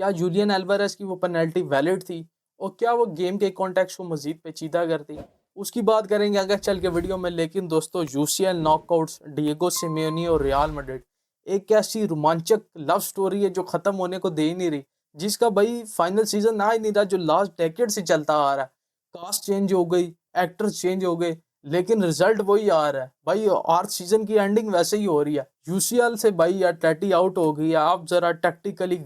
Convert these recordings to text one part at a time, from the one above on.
क्या Julian Alvarez की वो पेनल्टी वैलिड थी और क्या वो गेम के कॉन्टेक्स्ट को मजीद पेचीदा करती? उसकी बात करेंगे आगे चल के वीडियो में। लेकिन दोस्तों, यूसीएल नॉकआउट्स, डिएगो सिमेओनी और रियल मैड्रिड एक ऐसी रोमांचक लव स्टोरी है जो खत्म होने को दे ही नहीं रही, जिसका भाई फाइनल सीजन आ ही नहीं रहा, जो लास्ट डेकेड से चलता आ रहा है। कास्ट चेंज हो गई, एक्टर्स चेंज हो गए, लेकिन रिजल्ट वही आ रहा है भाई। आर सीजन की एंडिंग वैसे ही हो रही है। यूसीएल से भाई अटलेटी आउट हो गई है। आप जरा टैक्टिकली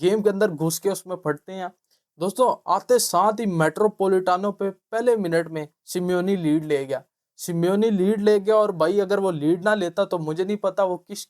गेम के अंदर घुस के उसमें पढ़ते हैं दोस्तों। आते साथ ही मेट्रोपोलिटानो पे पहले मिनट में सिम्योनी लीड ले गया। सिम्योनी लीड ले गया और भाई अगर वो लीड ना लेता तो मुझे नहीं पता वो किस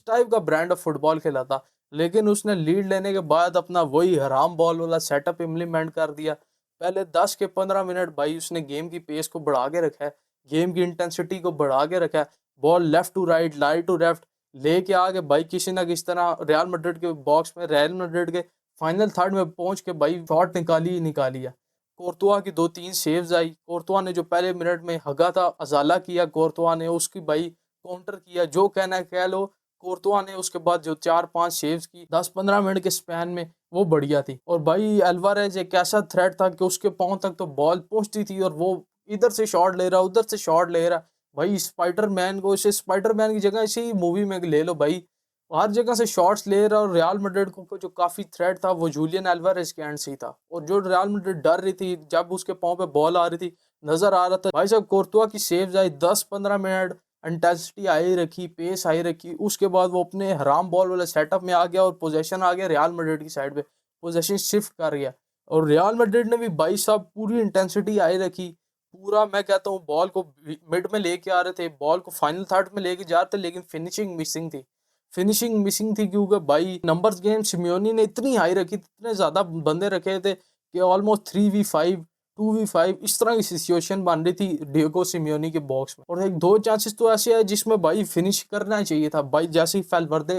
टाइप का ब्रांड ऑफ फुटबॉल खेलाता। लेकिन उसने लीड लेने के बाद अपना वही हराम बॉल वाला सेटअप इम्प्लीमेंट कर दिया। पहले 10 के 15 मिनट भाई उसने गेम की पेस को बढ़ा के रखा है, गेम की इंटेंसिटी को बढ़ा के रखा है। Ball left to right, right to left लेके आगे भाई किसी ना किसी तरह रियल मैड्रिड के बॉक्स में, रियल मैड्रिड के फाइनल थर्ड में पहुंच के भाई शॉट निकाली ही निकाली है। कोर्तुआ की 2-3 सेव्स आई। कोर्तुआ ने जो पहले मिनट में हगा था, अजाला किया कोर्तुआ ने, उसकी भाई काउंटर किया, जो कहना है कह लो। कोर्तुआ ने उसके बाद जो 4-5 सेव्स की 10-15 मिनट के स्पैन में, वो बढ़िया थी। और भाई अल्वारेज एक ऐसा थ्रेट था कि उसके पांव तक तो बॉल पहुंचती थी और वो इधर से शॉट ले रहा, उधर से शॉट ले रहा। भाई स्पाइडरमैन को, इसे स्पाइडरमैन की जगह इसी मूवी में ले लो भाई। हर जगह से शॉट्स ले रहा। और रियल मैड्रिड को जो काफी थ्रेट था वो जूलियन अल्वारेज के एंड से ही था। और जो रियल मैड्रिड डर रही थी जब उसके पांव पे बॉल आ रही थी, नजर आ रहा था भाई साहब कोर्तुआ की saves I 10-15 minute, intensity I रखी, पेस आई रखी। उसके बाद वो अपने हराम बॉल वाले सेटअप में आ गया और पोजीशन आ गया रियल मैड्रिड की साइड पे, पोजीशन शिफ्ट कर गया। और रियल मैड्रिड ने भी भाई साहब पूरी इंटेंसिटी आई रखी। पूरा मैं कहता हूँ बॉल को मिड में लेके आ रहे थे, बॉल को फाइनल थर्ड में लेके जा रहे थे, लेकिन फिनिशिंग थी क्योंकि भाई नंबर्स गेम सिम्योनी ने इतनी हाई रखी, इतने ज्यादा बंदे रखे थे कि ऑलमोस्ट 3v5, 2v5 इस तरह की सिचुएशन बन रही थी डिएगो सिम्योनी के बॉक्स में। और एक दो चांसेस तो ऐसे आए जिसमें भाई फिनिश करना चाहिए था भाई। जैसे ही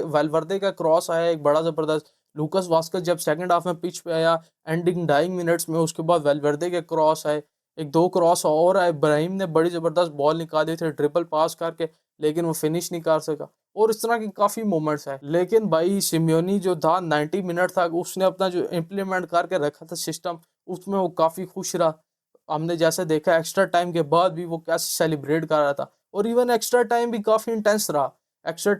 वेलवर्दे का क्रॉस आया एक बड़ा जबरदस्त, लूकस वास्कस जब सेकंड हाफ में पिच पे आया एंडिंग डाइंग मिनट्स में, उसके बाद वेलवर्दे के क्रॉस आए, एक दो क्रॉस और आए। इब्राहिम ने बड़ी जबरदस्त बॉल निकाली थी ट्रिपल पास करके, लेकिन वो फिनिश नहीं कर सका। और इस तरह की काफी मोमेंट्स है। लेकिन भाई सिम्योनी जो था 90 मिनट था, उसने अपना जो इम्प्लीमेंट करके रखा था सिस्टम, उसमें वो काफी खुश रहा। हमने जैसे देखा एक्स्ट्रा टाइम के बाद भी वो कैसे सेलिब्रेट कर रहा था। और इवन एक्स्ट्रा टाइम भी काफी इंटेंस रहा, एक्स्ट्रा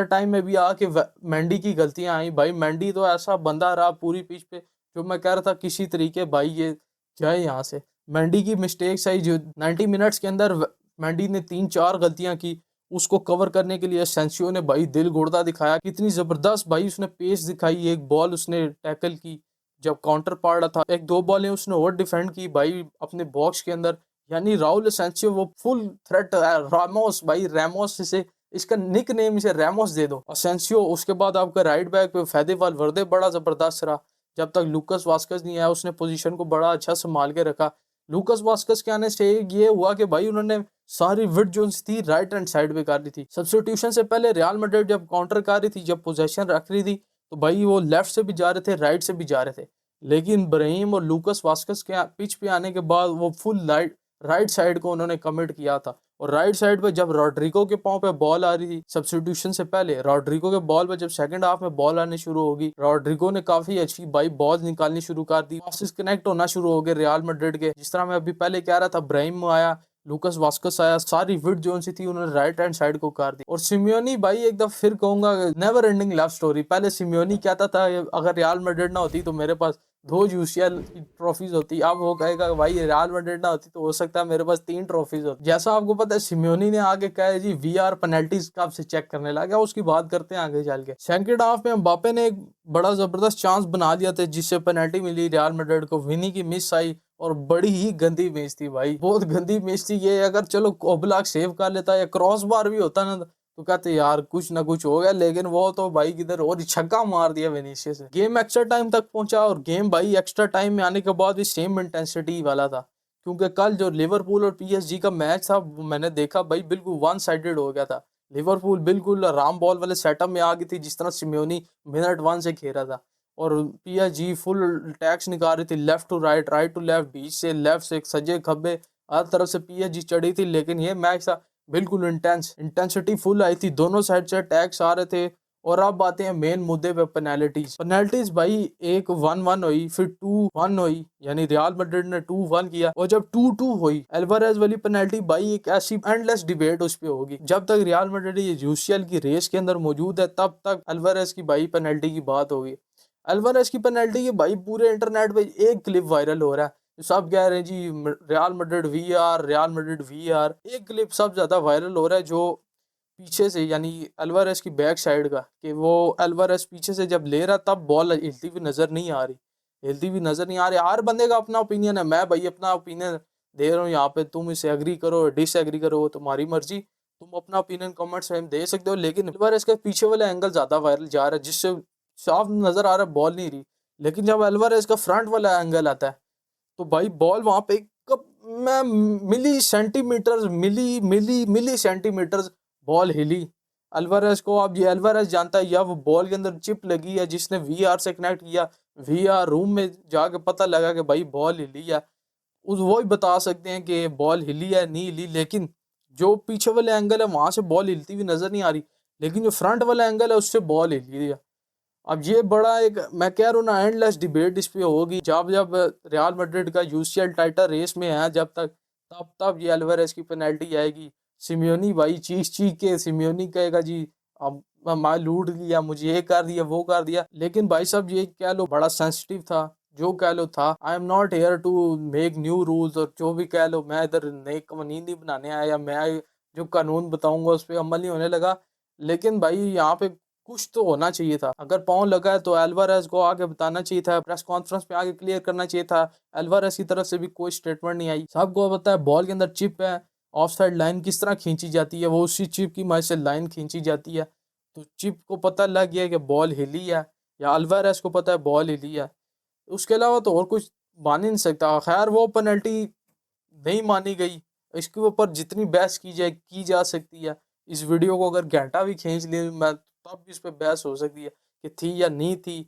टाइम में भी आके मेंडी की गलतियां आई। भाई मेंडी तो ऐसा बंदा रहा पूरी पिच पे, जो मैं कह रहा था किसी तरीके भाई ये जाए यहाँ से। मेंडी की मिस्टेक्स आई जो 90 मिनट्स के अंदर, मेंडी ने 3-4 गलतियां की। उसको कवर करने के लिए एसेंसियो ने भाई दिल घोड़ता दिखाया, कितनी जबरदस्त भाई उसने पेस दिखाई। एक बॉल उसने टैकल की जब काउंटर पड़ रहा था, एक दो बॉलें उसने और डिफेंड की भाई अपने बॉक्स के अंदर। यानी राहुल एसेंसियो वो फुल थ्रेट है। रामोस भाई, रैमोस से इसका निक नेम इसे रैमोस दे दो, असेंसियो। उसके बाद आपका राइट बैक पे फेदे वालवर्दे बड़ा जबरदस्त रहा। जब तक लूकस वास्कस नहीं आया उसने पोजीशन को बड़ा अच्छा संभाल के रखा। लूकस वास्कस के आने से ये हुआ कि भाई उन्होंने सारी विड जो थी राइट हैंड साइड पे कर दी थी। सब्स्टिट्यूशन से पहले रियल मैड्रिड जब काउंटर कर रही थी, जब पोजीशन रख रही थी, तो भाई वो लेफ्ट से भी जा रहे थे, राइट से भी जा रहे थे। लेकिन ब्राहिम और लूकस वास्कस के पिच पे आने के बाद वो फुल राइट साइड को उन्होंने कमिट किया था। और राइट साइड पे जब रॉड्रिगो के पांव पे बॉल आ रही थी सब्स्टिट्यूशन से पहले, रॉड्रिगो के बॉल पे जब सेकंड हाफ में बॉल आनी शुरू होगी, रॉड्रिगो ने काफी अच्छी भाई बॉल निकालनी शुरू कर दी, पासेस कनेक्ट होना शुरू हो गए रियल मैड्रिड के। जिस तरह मैं अभी पहले कह रहा था, ब्राहिम आया, लूकस वास्कस आया, सारी विड जोन सी थी उन्होंने राइट हैंड साइड को कर दी। और सिम्योनी भाई एक दफा फिर कहूंगा नेवर एंडिंग लव स्टोरी। पहले सिम्योनी कहता था अगर रियल मैड्रिड ना होती तो मेरे पास 2 यूसीएल की ट्रॉफीज होती। अब वो कहेगा भाई रियल मैड्रिड ना होती तो हो सकता है मेरे पास 3 ट्रॉफीज होती। जैसा आपको पता है सिम्योनी ने आगे कहा है जी वीआर पेनल्टीज कब से चेक करने लगा, उसकी बात करते हैं आगे चल के। सेकंड हाफ में एम्बापे ने एक बड़ा जबरदस्त चांस बना दिया था जिससे पेनल्टी मिली रियल मैड्रिड को, विनी की मिस आई और बड़ी ही गंदी मिस थी भाई, बहुत गंदी मिस थी ये। अगर चलो ओब्लाक सेव कर लेता या क्रॉस बार भी होता ना तो कहते यार कुछ ना कुछ हो गया, लेकिन वो तो भाई किधर और छक्का मार दिया विनीसियस से। गेम एक्स्ट्रा टाइम तक पहुंचा और गेम भाई एक्स्ट्रा टाइम में आने के बाद भी सेम इंटेंसिटी वाला था। क्योंकि कल जो लिवरपूल और पीएसजी का मैच था मैंने देखा भाई बिल्कुल वन साइडेड हो गया था। लिवरपूल बिल्कुल राम बॉल वाले सेटअप में आ गई थी जिस तरह सिम्योनी मिनट 1 से खेला था। और पीएसजी फुल टैक्स निकाल रही थी, left to right, right to left, बीच से लेफ्ट से सजे खब्बे हर तरफ से पीएसजी चढ़ी थी। लेकिन ये मैच था बिल्कुल इंटेंसिटी फुल आई थी, दोनों साइड से अटैक्स आ रहे थे। और अब आते हैं मेन मुद्दे पे, पेनल्टीज भाई। एक 1-1 हुई, फिर 2-1 हुई, यानी रियल मैड्रिड ने 2-1 किया, और जब 2-2 हुई एल्वारेज वाली पेनल्टी भाई, एक ऐसी एंडलेस डिबेट उस पे होगी। जब तक रियल मैड्रिड ये यूसीएल की रेस के अंदर मौजूद है तब तक एल्वारेज की भाई पेनल्टी की बात होगी। एल्वारेज की पेनल्टी की भाई पूरे इंटरनेट पे एक क्लिप वायरल हो रहा है, सब कह रहे हैं जी Real Madrid VR, Real Madrid VR. एक क्लिप सब ज्यादा वायरल हो रहा है जो पीछे से, यानी अल्वारेस की बैक साइड का, कि वो अल्वारेस पीछे से जब ले रहा तब बॉल हिलती हुई नजर नहीं आ रही, हिलती हुई नजर नहीं आ रही। हर बंदे का अपना ओपिनियन है, मैं भाई अपना ओपिनियन दे रहा हूँ यहाँ पे, तुम इसे एग्री करो डिसएग्री करो, वो तुम्हारी मर्जी, तुम अपना ओपिनियन कमेंट्स में दे सकते हो। लेकिन अल्वारेस का पीछे वाला एंगल ज्यादा वायरल जा रहा है, जिससे साफ नजर आ रहा है बॉल नहीं रही। लेकिन जब अल्वारेस का फ्रंट वाला एंगल आता है तो भाई बॉल वहां पे कब, मैं मिली सेंटीमीटर, मिली सेंटीमीटर बॉल हिली। अल्वारेस को, अब ये अल्वारेस जानता है या वो बॉल के अंदर चिप लगी है जिसने वीआर से कनेक्ट किया, वीआर रूम में जाके पता लगा कि भाई बॉल हिली है, उस वो ही बता सकते हैं कि बॉल हिली है नहीं हिली। लेकिन जो पीछे वाले एंगल है वहां से बॉल हिलती हुई नजर नहीं आ रही, लेकिन जो फ्रंट वाला एंगल है उससे बॉल हिली है। अब ये बड़ा एक, मैं कह रहा हूँ ना, एंडलेस डिबेट इस पे होगी। जब जब रियल मैड्रिड का यूसीएल टाइटल रेस में है जब तक, तब तब ये अल्वारेस की पेनल्टी आएगी। सिमियोनी भाई चीख चीख के सिमियोनी कहेगा जी अब मैं लूट लिया, मुझे ये कर दिया वो कर दिया। लेकिन भाई साहब ये कह लो बड़ा सेंसिटिव था, जो कह लो था। I am not here to make new rules, और जो भी कह लो, मैं इधर नए कानून नहीं बनाने आया, मैं जो कानून बताऊंगा उस पर अमल नहीं होने लगा। लेकिन भाई यहाँ पे कुछ तो होना चाहिए था। अगर पाँव लगा है तो एल्वारेस को आगे बताना चाहिए था, प्रेस कॉन्फ्रेंस पे आगे क्लियर करना चाहिए था। एल्वारेस की तरफ से भी कोई स्टेटमेंट नहीं आई। सबको पता है बॉल के अंदर चिप है, ऑफ साइड लाइन किस तरह खींची जाती है, वो उसी चिप की मदद से लाइन खींची जाती है। तो चिप को पता लग गया कि बॉल हिली है, या अल्वारेस को पता है बॉल हिली है, उसके अलावा तो और कुछ मान ही नहीं सकता। खैर वो पेनल्टी नहीं मानी गई, इसके ऊपर जितनी बहस की जाए की जा सकती है। इस वीडियो को अगर घंटा भी खींच ले मैं, तब भी इस पर बहस हो सकती है कि थी या नहीं थी।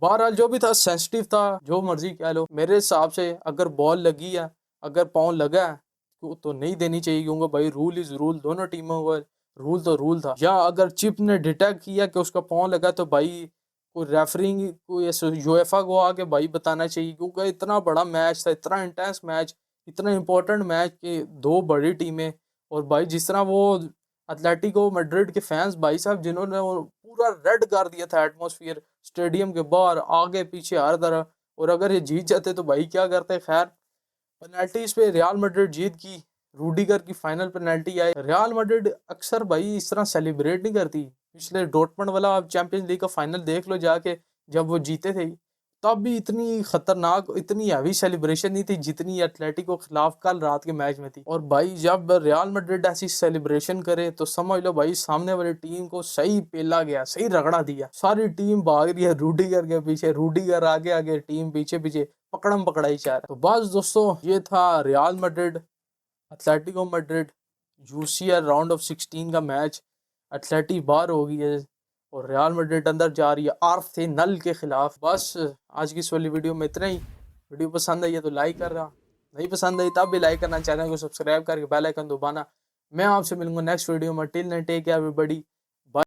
बहरहाल जो भी था सेंसिटिव था, जो मर्जी कह लो। मेरे हिसाब से अगर बॉल लगी है, अगर पाँव लगा है तो नहीं देनी चाहिए, क्योंकि भाई रूल इज रूल, दोनों टीमों का रूल तो रूल था। या अगर चिप ने डिटेक्ट किया कि उसका पाँव लगा तो भाई कोई रेफरिंग, कोई यूएफए को आके भाई बताना चाहिए, क्योंकि इतना बड़ा मैच था, इतना इंटेंस मैच, इतना इंपॉर्टेंट मैच के दो बड़ी टीमें। और भाई जिस तरह वो एटलेटिको मैड्रिड के फैंस भाई साहब, जिन्होंने वो पूरा रेड कर दिया था एटमॉस्फेयर स्टेडियम के बाहर, आगे पीछे हर तरह। और अगर ये जीत जाते तो भाई क्या करते। खैर पेनल्टीज पे रियल मैड्रिड जीत की, रूडिगर की फाइनल पेनल्टी आई। रियल मैड्रिड अक्सर भाई इस तरह सेलिब्रेट नहीं करती। पिछले डॉर्टमुंड वाला आप चैंपियंस लीग का फाइनल देख लो जाके, जब वो जीते थे तब भी इतनी खतरनाक, इतनी हैवी सेलिब्रेशन नहीं थी जितनी एटलेटिको के खिलाफ कल रात के मैच में थी। और भाई जब रियल मैड्रिड ऐसी सेलिब्रेशन करे तो समझ लो भाई सामने वाली टीम को सही पेला गया, सही रगड़ा दिया। सारी टीम भाग रही है रूडिगर के पीछे, रूडिगर आगे आगे, टीम पीछे पीछे, पकड़म पकड़ाई चाह रहा। तो बस दोस्तों ये था real Madrid Atletico Madrid UCL round of 16 का मैच। एटलेटी बाहर हो गई है और रियल मैड्रिड अंदर जा रही है आर्सेनल के खिलाफ। बस आज की इस वाली वीडियो में इतना ही। वीडियो पसंद आई है तो लाइक करना, नहीं पसंद आई तब भी लाइक करना, चैनल को सब्सक्राइब करके बेल आइकन दबाना। मैं आपसे मिलूंगा नेक्स्ट वीडियो में। Till then take care everybody.